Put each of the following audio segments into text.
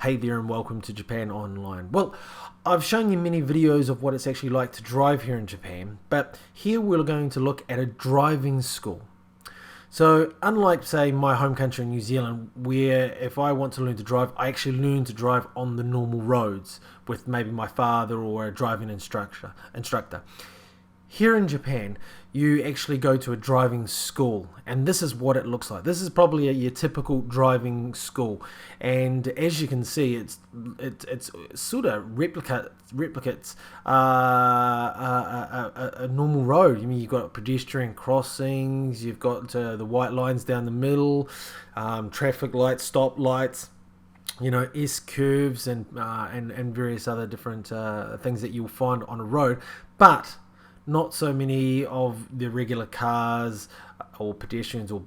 Hey there and welcome to Japan Online. Well, I've shown you many videos of what it's actually like to drive here in Japan, but here we're going to look at a driving school. So unlike, say, my home country in New Zealand, where if I want to learn to drive, I actually learn to drive on the normal roads with maybe my father or a driving instructor. Here in Japan, you actually go to a driving school, and this is what it looks like. This is probably your typical driving school, and as you can see, it's sort of replicates a normal road. I mean, you've got pedestrian crossings, you've got the white lines down the middle, traffic lights, stop lights, you know, S curves, and various other different things that you'll find on a road, but not so many of the regular cars or pedestrians or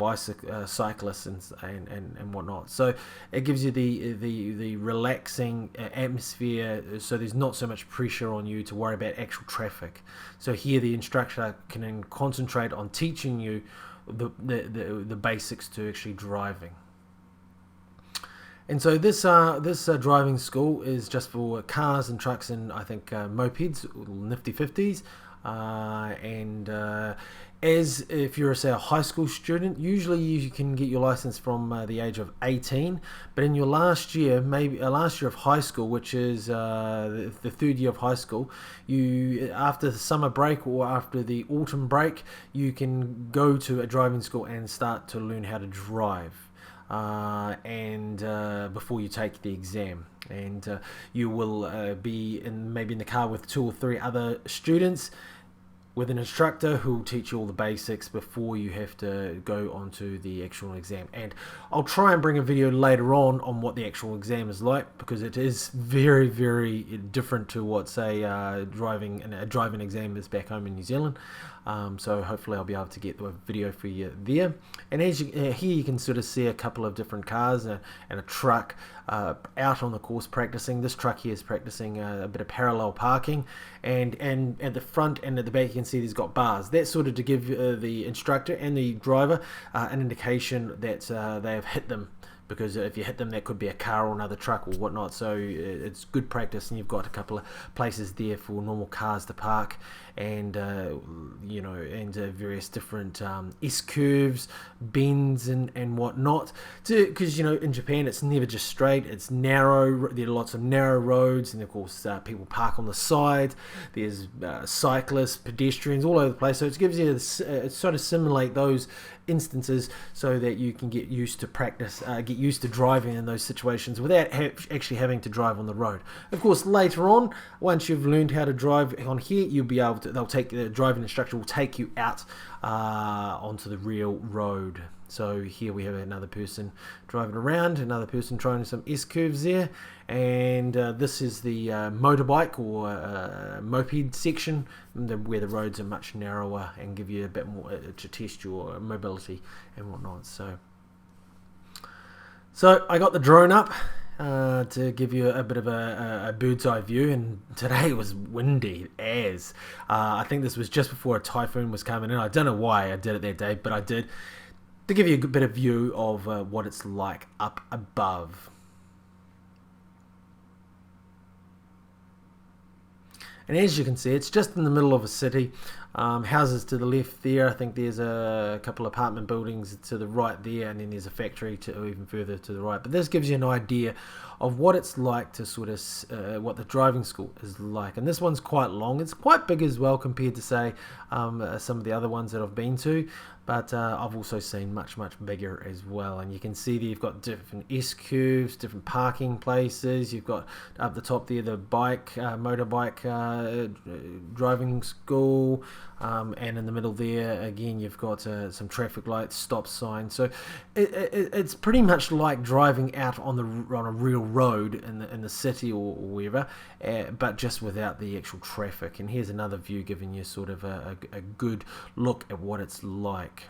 cyclists and whatnot. So it gives you the relaxing atmosphere, so there's not so much pressure on you to worry about actual traffic. So here the instructor can then concentrate on teaching you the basics to actually driving. And so this driving school is just for cars and trucks and I think mopeds, nifty 50s. As if you're, say, a high school student, usually you can get your license from the age of 18, but in your last year, maybe last year of high school, which is the third year of high school, you, after the summer break or after the autumn break, you can go to a driving school and start to learn how to drive. Before you take the exam, and you will be maybe in the car with 2 or 3 other students with an instructor who will teach you all the basics before you have to go on to the actual exam. And I'll try and bring a video later on what the actual exam is like, because it is very, very different to what, say, a driving exam is back home in New Zealand. So hopefully I'll be able to get a video for you there. And as here you can sort of see a couple of different cars and a truck out on the course practicing. This truck here is practicing a bit of parallel parking, and at the front and at the back you can see there's got bars. That's sort of to give the instructor and the driver an indication that they have hit them, because if you hit them, that could be a car or another truck or whatnot. So it's good practice, and you've got a couple of places there for normal cars to park, and you know, and various different S curves, bends, and whatnot. Because you know, in Japan, it's never just straight; it's narrow. There are lots of narrow roads, and of course, people park on the side. There's cyclists, pedestrians all over the place. So it gives you sort of simulate those instances so that you can get used to get used to driving in those situations without actually having to drive on the road. Of course, later on, once you've learned how to drive on here, you'll be able to, the driving instructor will take you out onto the real road. So here we have another person driving around, another person trying some S curves there, and this is the motorbike or moped section, where the roads are much narrower and give you a bit more to test your mobility and whatnot. So I got the drone up to give you a bit of a bird's eye view, and today it was windy as I think this was just before a typhoon was coming in. I don't know why I did it that day, but I did, to give you a good bit of view of what it's like up above. And as you can see, it's just in the middle of a city. Houses to the left there. I think there's a couple of apartment buildings to the right there, and then there's a factory to even further to the right. But this gives you an idea of what it's like to sort of what the driving school is like. And this one's quite long. It's quite big as well compared to, say, some of the other ones that I've been to. But I've also seen much bigger as well. And you can see that you've got different S curves, different parking places. You've got up the top there the motorbike driving school. And in the middle there, again, you've got some traffic lights, stop signs. So it's pretty much like driving out on a real road in the city or wherever, but just without the actual traffic. And here's another view giving you sort of a good look at what it's like.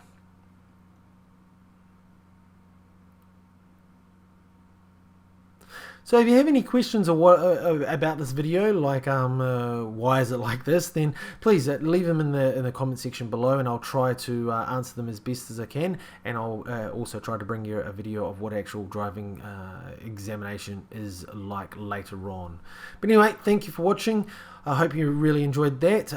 So if you have any questions or what about this video, like why is it like this, then please leave them in the comment section below, and I'll try to answer them as best as I can. And I'll also try to bring you a video of what actual driving examination is like later on. But anyway, thank you for watching. I hope you really enjoyed that.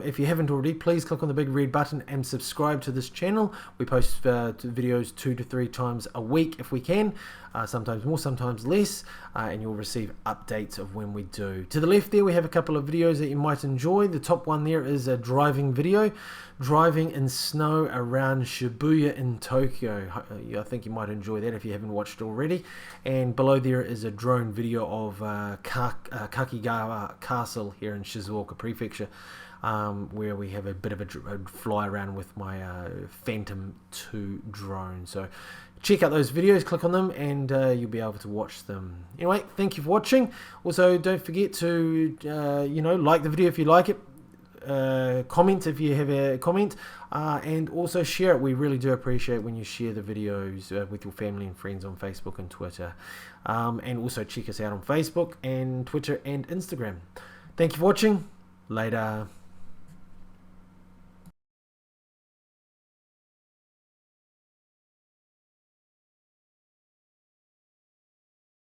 If you haven't already, please click on the big red button and subscribe to this channel. We post videos 2 to 3 times a week if we can, sometimes more, sometimes less, and you'll receive updates of when we do. To the left there, we have a couple of videos that you might enjoy. The top one there is a driving video, driving in snow around Shibuya in Tokyo. I think you might enjoy that if you haven't watched already. And below there is a drone video of Kakigawa Castle here in Shizuoka Prefecture, where we have a bit of a fly around with my Phantom 2 drone. So check out those videos, click on them, and you'll be able to watch them. Anyway, thank you for watching. Also, don't forget to like the video if you like it, comment if you have a comment, and also share it. We really do appreciate when you share the videos with your family and friends on Facebook and Twitter, and also check us out on Facebook and Twitter and Instagram. Thank you for watching. Later.